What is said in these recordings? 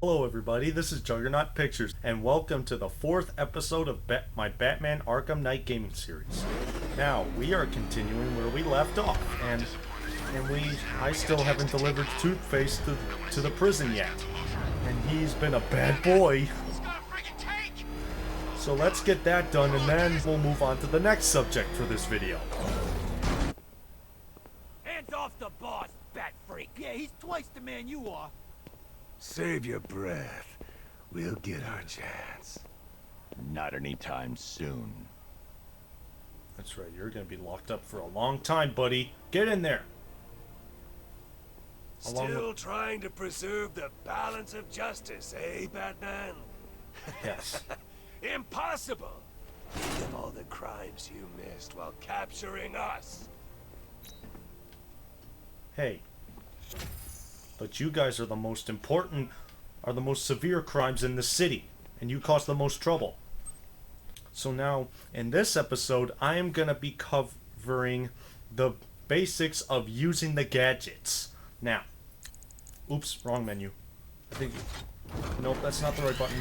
Hello everybody, this is Juggernaut Pictures, and welcome to the 4th episode of my Batman Arkham Knight gaming series. Now, we are continuing where we left off, and I still haven't delivered Two-Face to the prison yet. And he's been a bad boy. So let's get that done, and then we'll move on to the next subject for this video. Hands off the boss, bat freak! Yeah, he's twice the man you are. Save your breath. We'll get our chance. Not anytime soon. That's right, you're gonna be locked up for a long time, buddy. Get in there! Still trying to preserve the balance of justice, eh, Batman? Yes. Impossible! Think of all the crimes you missed while capturing us. Hey. But you guys are the most important, the most severe crimes in the city, and you cause the most trouble. So now, in this episode, I am gonna be covering the basics of using the gadgets. Now, oops, wrong menu. I think, nope, that's not the right button.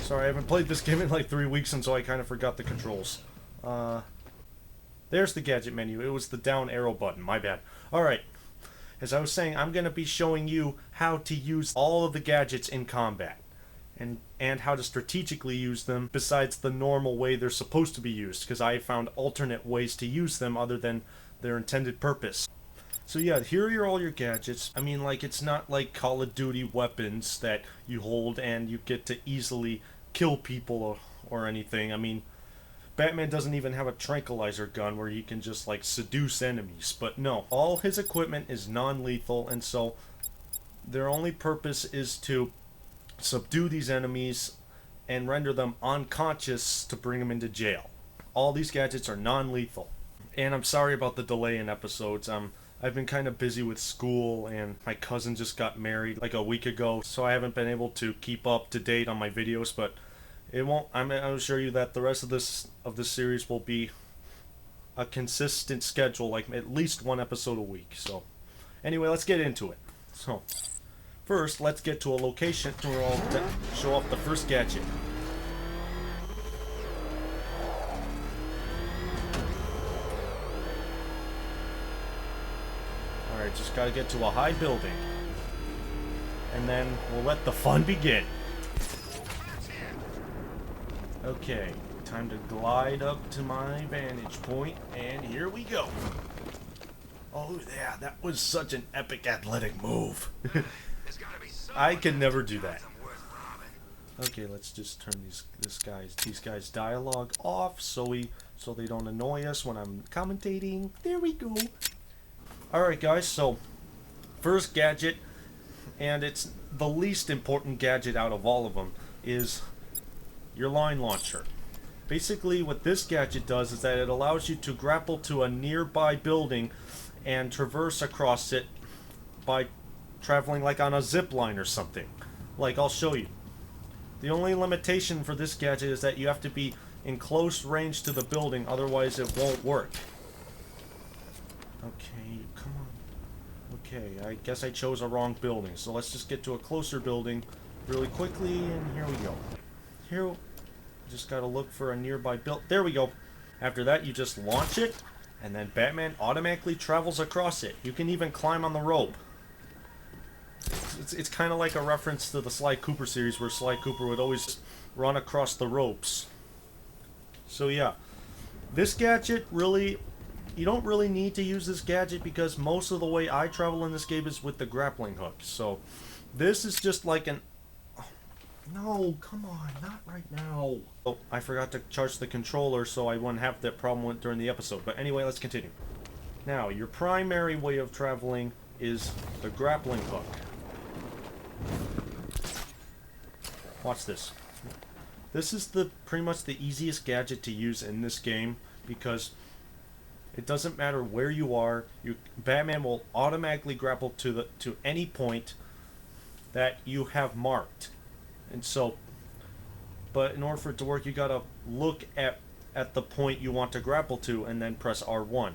Sorry, I haven't played this game in like 3 weeks, and so I kind of forgot the controls. There's the gadget menu. It was the down arrow button, my bad. Alright. As I was saying, I'm going to be showing you how to use all of the gadgets in combat. And how to strategically use them besides the normal way they're supposed to be used. Because I found alternate ways to use them other than their intended purpose. So yeah, here are all your gadgets. I mean, like, it's not like Call of Duty weapons that you hold and you get to easily kill people or anything. I mean, Batman doesn't even have a tranquilizer gun where he can just, like, seduce enemies. But no, all his equipment is non-lethal, and so their only purpose is to subdue these enemies and render them unconscious to bring them into jail. All these gadgets are non-lethal. And I'm sorry about the delay in episodes. I've been kind of busy with school, and my cousin just got married like a week ago, so I haven't been able to keep up to date on my videos, but I'll assure you that the rest of this series will be a consistent schedule, like at least one episode a week. So, anyway, let's get into it. So, first, let's get to a location where I'll show off the first gadget. Alright, just gotta get to a high building. And then we'll let the fun begin. Okay, time to glide up to my vantage point, and here we go. Oh yeah, that was such an epic athletic move. I can never do that. Okay, let's just turn these guys' dialogue off so they don't annoy us when I'm commentating. There we go. Alright guys, so first gadget, and it's the least important gadget out of all of them, is your line launcher. Basically, what this gadget does is that it allows you to grapple to a nearby building and traverse across it by traveling like on a zip line or something. Like, I'll show you. The only limitation for this gadget is that you have to be in close range to the building, otherwise it won't work. Okay, come on. Okay, I guess I chose a wrong building, so let's just get to a closer building really quickly, and here we go. Here, just gotta look for a nearby build. There we go. After that, you just launch it, and then Batman automatically travels across it. You can even climb on the rope. It's kind of like a reference to the Sly Cooper series, where Sly Cooper would always run across the ropes. So yeah, this gadget really, you don't really need to use this gadget because most of the way I travel in this game is with the grappling hook. So this is just like an... No, come on, not right now. Oh, I forgot to charge the controller so I wouldn't have that problem during the episode. But anyway, let's continue. Now, your primary way of traveling is the grappling hook. Watch this. This is pretty much the easiest gadget to use in this game because it doesn't matter where you are. Batman will automatically grapple to any point that you have marked. And so, but in order for it to work, you gotta look at the point you want to grapple to and then press R1.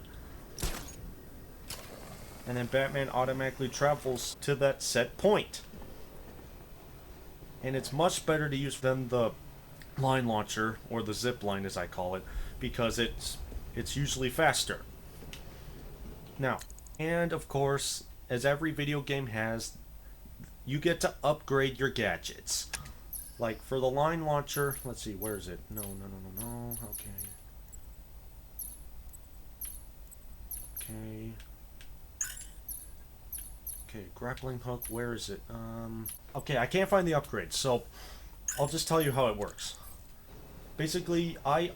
And then Batman automatically travels to that set point. and it's much better to use than the line launcher, or the zip line as I call it, because it's usually faster. Now, and of course, as every video game has, you get to upgrade your gadgets. Like for the line launcher, let's see, where is it? No. Okay, grappling hook, where is it? Okay, I can't find the upgrade, so I'll just tell you how it works. Basically, I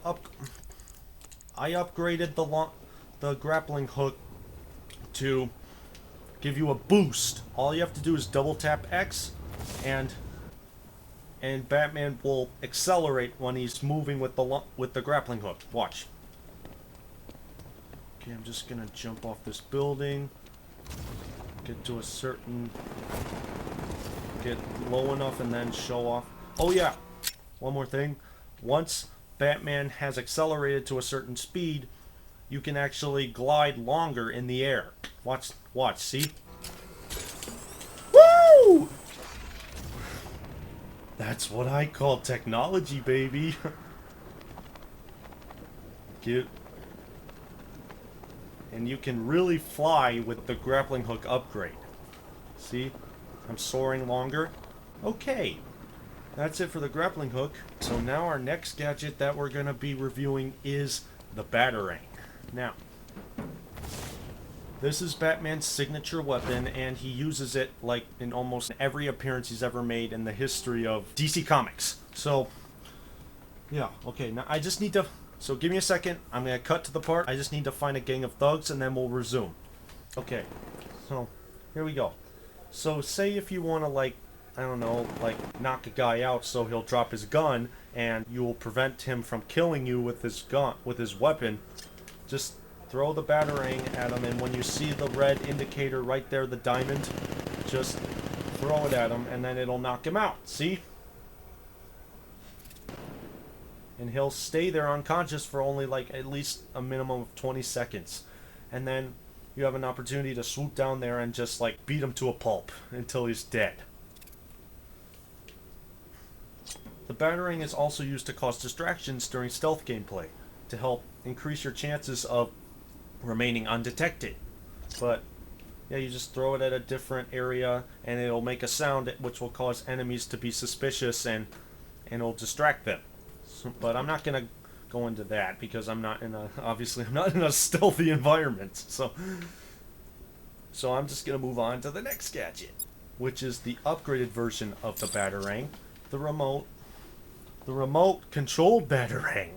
upgraded the grappling hook to give you a boost. All you have to do is double tap X, and Batman will accelerate when he's moving with the grappling hook. Watch. Okay, I'm just gonna jump off this building. Get to a certain... Get low enough and then show off. Oh yeah! One more thing. Once Batman has accelerated to a certain speed, you can actually glide longer in the air. Watch, see? Woo! That's what I call technology, baby. And you can really fly with the grappling hook upgrade. See? I'm soaring longer. Okay. That's it for the grappling hook. So now our next gadget that we're going to be reviewing is the Batarang. Now, this is Batman's signature weapon, and he uses it like in almost every appearance he's ever made in the history of DC Comics. So, yeah, okay, now I just need to... So give me a second, I'm going to cut to the part. I just need to find a gang of thugs, and then we'll resume. Okay, so here we go. So say if you want to, like, I don't know, like, knock a guy out so he'll drop his gun, and you will prevent him from killing you with his gun, with his weapon, just throw the Batarang at him, and when you see the red indicator right there, the diamond, just throw it at him, and then it'll knock him out. See? And he'll stay there unconscious for only like at least a minimum of 20 seconds. And then you have an opportunity to swoop down there and just like beat him to a pulp until he's dead. The Batarang is also used to cause distractions during stealth gameplay to help increase your chances of remaining undetected. But yeah, you just throw it at a different area and it'll make a sound which will cause enemies to be suspicious and it'll distract them. So, but I'm not gonna go into that because I'm not in a stealthy environment. So I'm just gonna move on to the next gadget, which is the upgraded version of the Batarang, the remote controlled Batarang.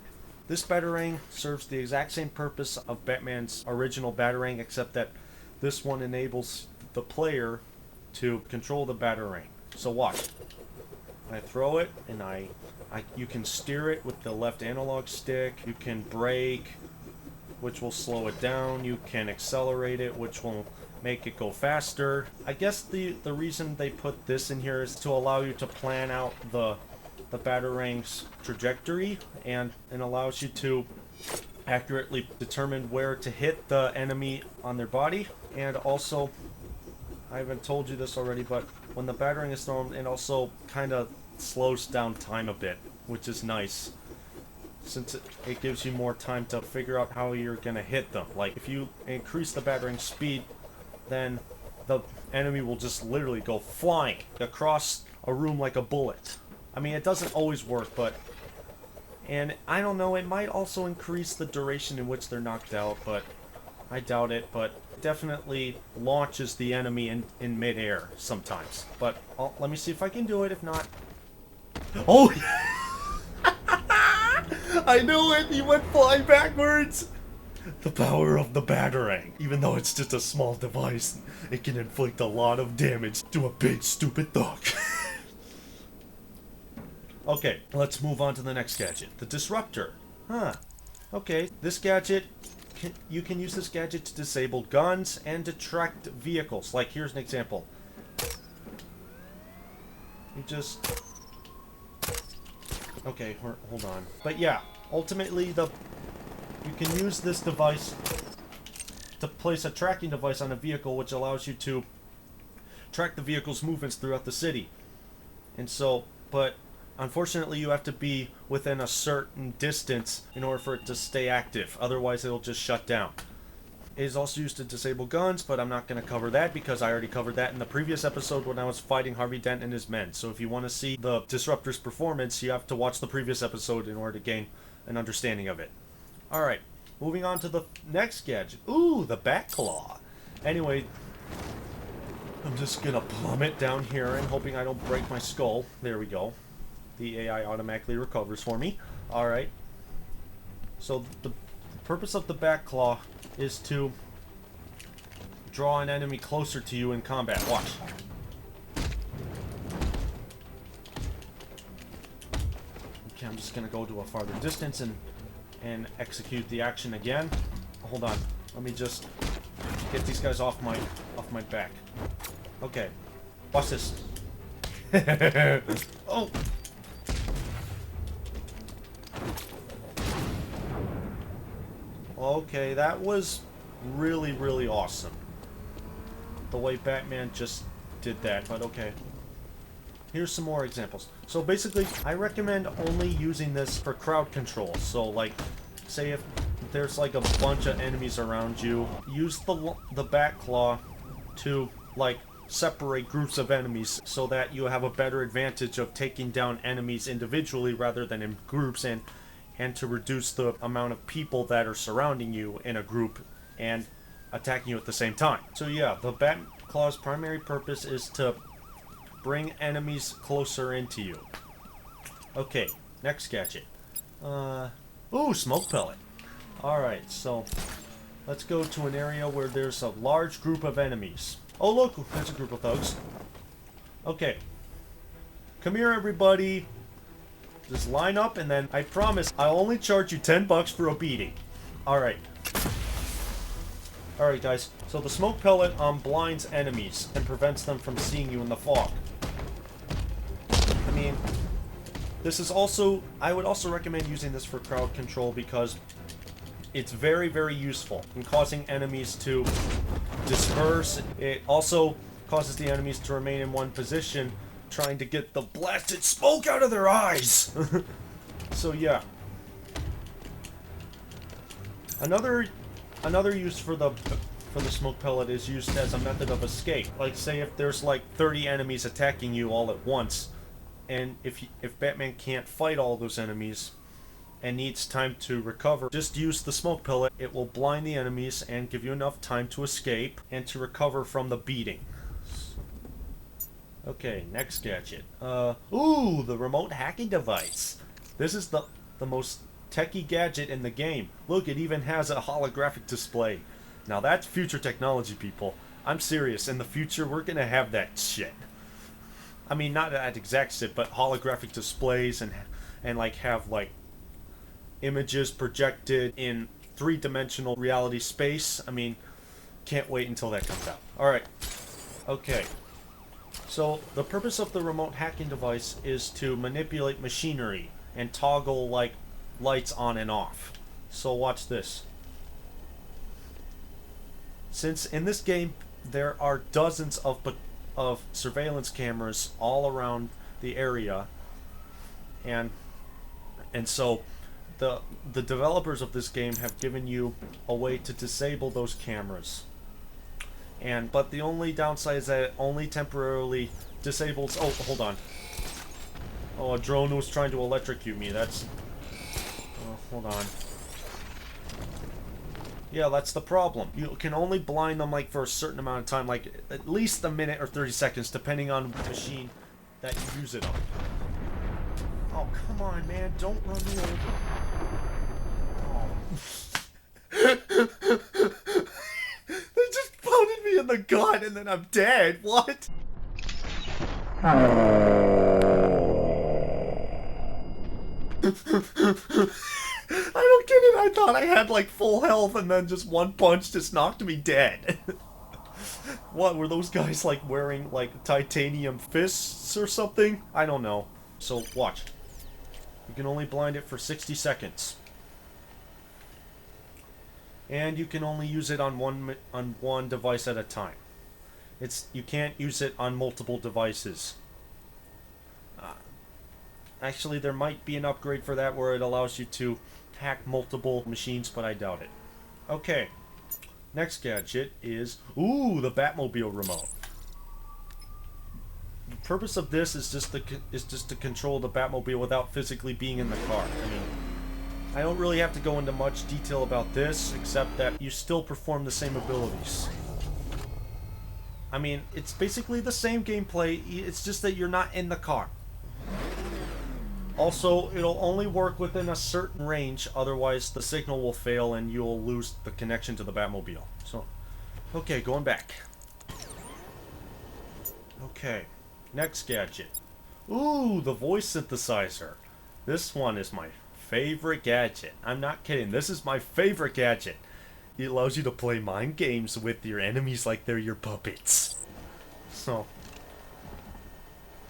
This Batarang serves the exact same purpose of Batman's original Batarang, except that this one enables the player to control the Batarang. So watch. I throw it, and you can steer it with the left analog stick. You can brake, which will slow it down. You can accelerate it, which will make it go faster. I guess the reason they put this in here is to allow you to plan out the Batarang's trajectory and allows you to accurately determine where to hit the enemy on their body. And also, I haven't told you this already, but when the Batarang is thrown, it also kind of slows down time a bit, which is nice, since it gives you more time to figure out how you're gonna hit them. Like, if you increase the Batarang speed, then the enemy will just literally go flying across a room like a bullet. I mean, it doesn't always work, but... And, I don't know, it might also increase the duration in which they're knocked out, but... I doubt it, but it definitely launches the enemy in midair sometimes. But, let me see if I can do it, if not... Oh! I knew it! He went flying backwards! The power of the Batarang. Even though it's just a small device, it can inflict a lot of damage to a big stupid thug. Okay, let's move on to the next gadget. The Disruptor. Huh. Okay, this gadget, you can use this gadget to disable guns and detract vehicles. Like, here's an example. You just... Okay, hold on. But yeah, ultimately, you can use this device to place a tracking device on a vehicle, which allows you to track the vehicle's movements throughout the city. And so, but unfortunately you have to be within a certain distance in order for it to stay active. Otherwise it'll just shut down. It is also used to disable guns, but I'm not going to cover that because I already covered that in the previous episode when I was fighting Harvey Dent and his men. So if you want to see the Disruptor's performance, you have to watch the previous episode in order to gain an understanding of it. Alright, moving on to the next gadget. Ooh, the Bat Claw. Anyway, I'm just going to plummet down here and hoping I don't break my skull. There we go. The AI automatically recovers for me. Alright. So the purpose of the Bat Claw is to draw an enemy closer to you in combat. Watch. Okay, I'm just gonna go to a farther distance and execute the action again. Hold on. Let me just get these guys off my back. Okay. Watch this. Oh. Okay, that was really, really awesome. The way Batman just did that, but okay. Here's some more examples. So basically, I recommend only using this for crowd control. So like, say if there's like a bunch of enemies around you, use the Bat Claw to like separate groups of enemies so that you have a better advantage of taking down enemies individually rather than in groups, and to reduce the amount of people that are surrounding you in a group and attacking you at the same time. So yeah, the Bat Claw's primary purpose is to bring enemies closer into you. Okay, next gadget. Ooh, smoke pellet. Alright, so let's go to an area where there's a large group of enemies. Oh look, there's a group of thugs. Okay. Come here everybody. Just line up, and then I promise I'll only charge you $10 for a beating. Alright. Alright guys, so the smoke pellet blinds enemies and prevents them from seeing you in the fog. I mean, this is also, I would also recommend using this for crowd control because it's very, very useful in causing enemies to disperse. It also causes the enemies to remain in one position, trying to get the blasted smoke out of their eyes. So yeah. Another use for the smoke pellet is used as a method of escape. Like say if there's like 30 enemies attacking you all at once, and if Batman can't fight all those enemies and needs time to recover, just use the smoke pellet. It will blind the enemies and give you enough time to escape and to recover from the beating. Okay, next gadget. Ooh, the remote hacking device. This is the most techie gadget in the game. Look, it even has a holographic display. Now that's future technology, people. I'm serious. In the future, we're gonna have that shit. I mean, not that exact shit, but holographic displays and like have like images projected in three-dimensional reality space. I mean, can't wait until that comes out. Alright. Okay. So, the purpose of the remote hacking device is to manipulate machinery and toggle, like, lights on and off. So, watch this. Since in this game, there are dozens of surveillance cameras all around the area, and so the developers of this game have given you a way to disable those cameras. But the only downside is that it only temporarily disables... Oh, hold on. Oh, a drone was trying to electrocute me. That's... Oh, hold on. Yeah, that's the problem. You can only blind them, like, for a certain amount of time. Like, at least a minute or 30 seconds, depending on the machine that you use it on. Oh, come on, man. Don't run me over. Oh. They just pounded me in the gut and then I'm dead. What? I don't get it. I thought I had like full health and then just one punch just knocked me dead. What, were those guys like wearing like titanium fists or something? I don't know. So watch. You can only blind it for 60 seconds. And you can only use it on one device at a time. You can't use it on multiple devices. Actually, there might be an upgrade for that where it allows you to hack multiple machines, but I doubt it. Okay. Next gadget is... Ooh, the Batmobile remote. The purpose of this is just to control the Batmobile without physically being in the car. I mean, I don't really have to go into much detail about this, except that you still perform the same abilities. I mean, it's basically the same gameplay, it's just that you're not in the car. Also, it'll only work within a certain range, otherwise the signal will fail and you'll lose the connection to the Batmobile. So, okay, going back. Okay, next gadget. Ooh, the voice synthesizer. This one is my favorite gadget. I'm not kidding, this is my favorite gadget. It allows you to play mind games with your enemies like they're your puppets. So,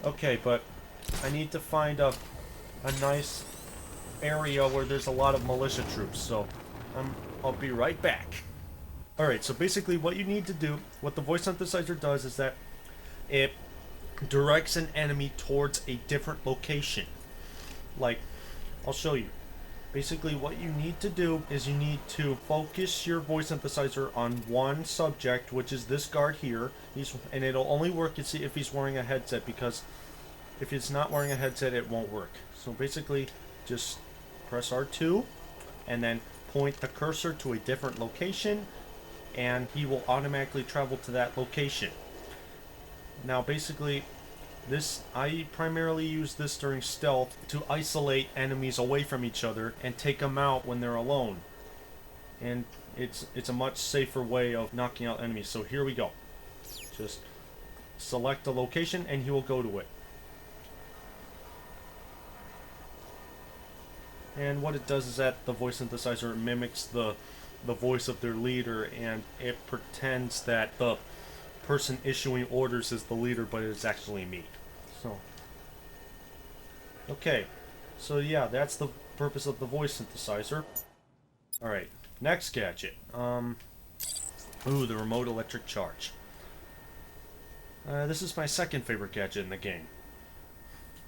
okay, but I need to find a nice area where there's a lot of militia troops, so I'll be right back. Alright, so basically what you need to do, what the voice synthesizer does is that it directs an enemy towards a different location. Like, I'll show you. Basically what you need to do is you need to focus your voice synthesizer on one subject, which is this guard here, and it'll only work if he's wearing a headset, because if it's not wearing a headset it won't work. So basically just press R2 and then point the cursor to a different location and he will automatically travel to that location. Now basically I primarily use this during stealth to isolate enemies away from each other and take them out when they're alone. And it's a much safer way of knocking out enemies. So here we go. Just select a location and he will go to it. And what it does is that the voice synthesizer mimics the voice of their leader, and it pretends that the person issuing orders is the leader, but it's actually me. So, okay, so yeah, that's the purpose of the voice synthesizer. Alright, next gadget. Ooh, the remote electric charge. This is my second favorite gadget in the game.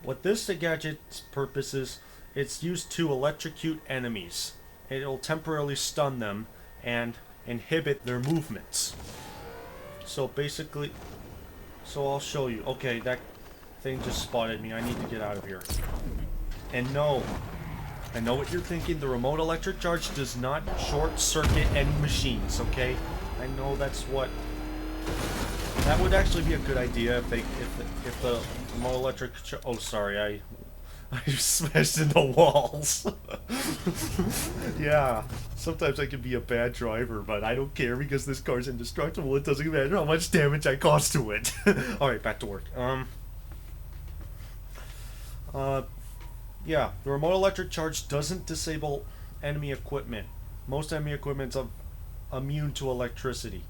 What this gadget's purpose is, it's used to electrocute enemies. It'll temporarily stun them and inhibit their movements. So basically, I'll show you. Okay, that thing just spotted me. I need to get out of here. And no, I know what you're thinking. The remote electric charge does not short circuit any machines, okay? I know that's what... That would actually be a good idea if the remote electric oh, sorry, I smashed into walls. Yeah, sometimes I can be a bad driver, but I don't care because this car's indestructible. It doesn't matter how much damage I cause to it. Alright, back to work. Yeah, the remote electric charge doesn't disable enemy equipment. Most enemy equipment's immune to electricity.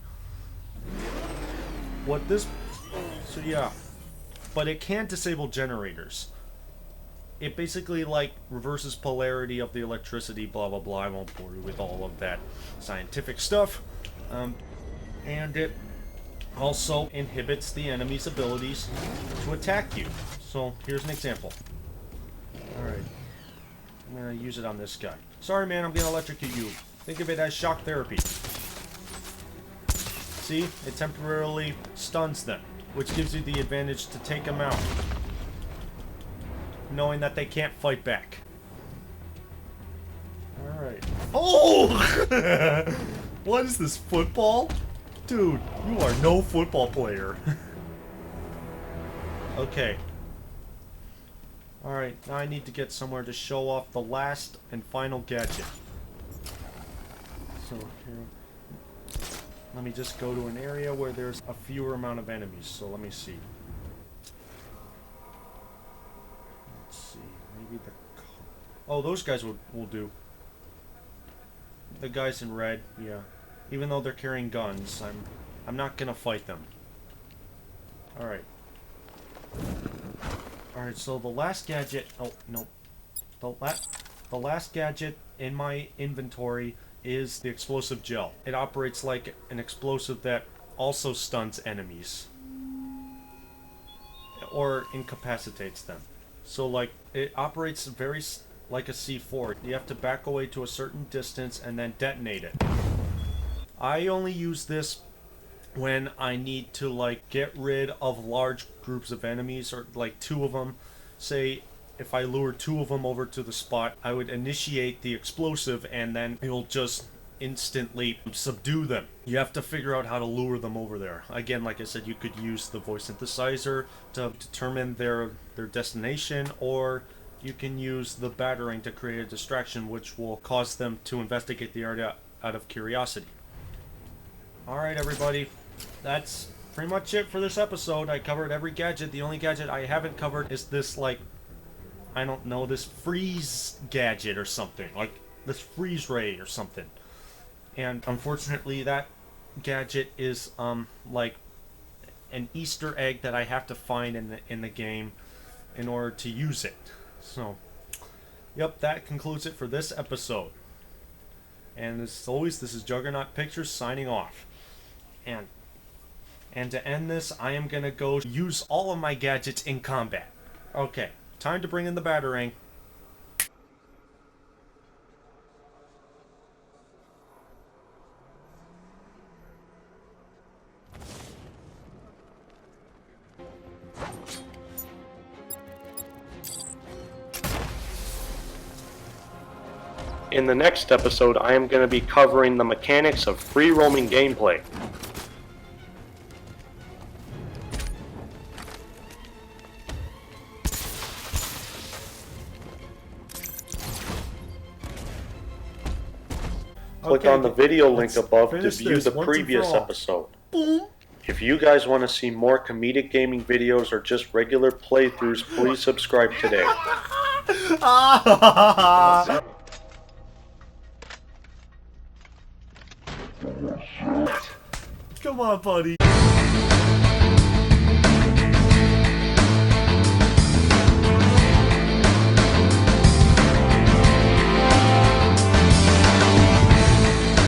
So yeah, but it can disable generators. It basically, like, reverses polarity of the electricity, blah blah blah. I won't bore you with all of that scientific stuff. And it also inhibits the enemy's abilities to attack you. So, here's an example. Alright. I'm gonna use it on this guy. Sorry man, I'm gonna electrocute you. Think of it as shock therapy. See? It temporarily stuns them, which gives you the advantage to take them out, knowing that they can't fight back. Alright. Oh! What is this, football? Dude, you are no football player. Okay. Alright, now I need to get somewhere to show off the last and final gadget. So, here... Let me just go to an area where there's a fewer amount of enemies, so let me see. Let's see, maybe the... Oh, those guys will do. The guys in red, yeah. Even though they're carrying guns, I'm not gonna fight them. Alright. Alright, so the last gadget... Oh, no. The last gadget in my inventory is the explosive gel. It operates like an explosive that also stuns enemies. Or incapacitates them. So like it operates like a C4. You have to back away to a certain distance and then detonate it. I only use this when I need to like get rid of large groups of enemies, or like 2 of them. Say if I lure 2 of them over to the spot, I would initiate the explosive and then it'll just instantly subdue them. You have to figure out how to lure them over there. Again, like I said, you could use the voice synthesizer to determine their destination, or you can use the battering to create a distraction which will cause them to investigate the area out of curiosity. Alright everybody, that's pretty much it for this episode. I covered every gadget. The only gadget I haven't covered is this, like, I don't know, this freeze gadget or something. Like, this freeze ray or something. And unfortunately that gadget is, like, an Easter egg that I have to find in the game in order to use it. So, yep, that concludes it for this episode. And as always, this is Juggernaut Pictures signing off. And to end this, I am going to go use all of my gadgets in combat. Okay, time to bring in the batarang. In the next episode, I am going to be covering the mechanics of free roaming gameplay. Click on the video link above to view the previous episode. Boom. If you guys want to see more comedic gaming videos or just regular playthroughs, please subscribe today. Come on, buddy.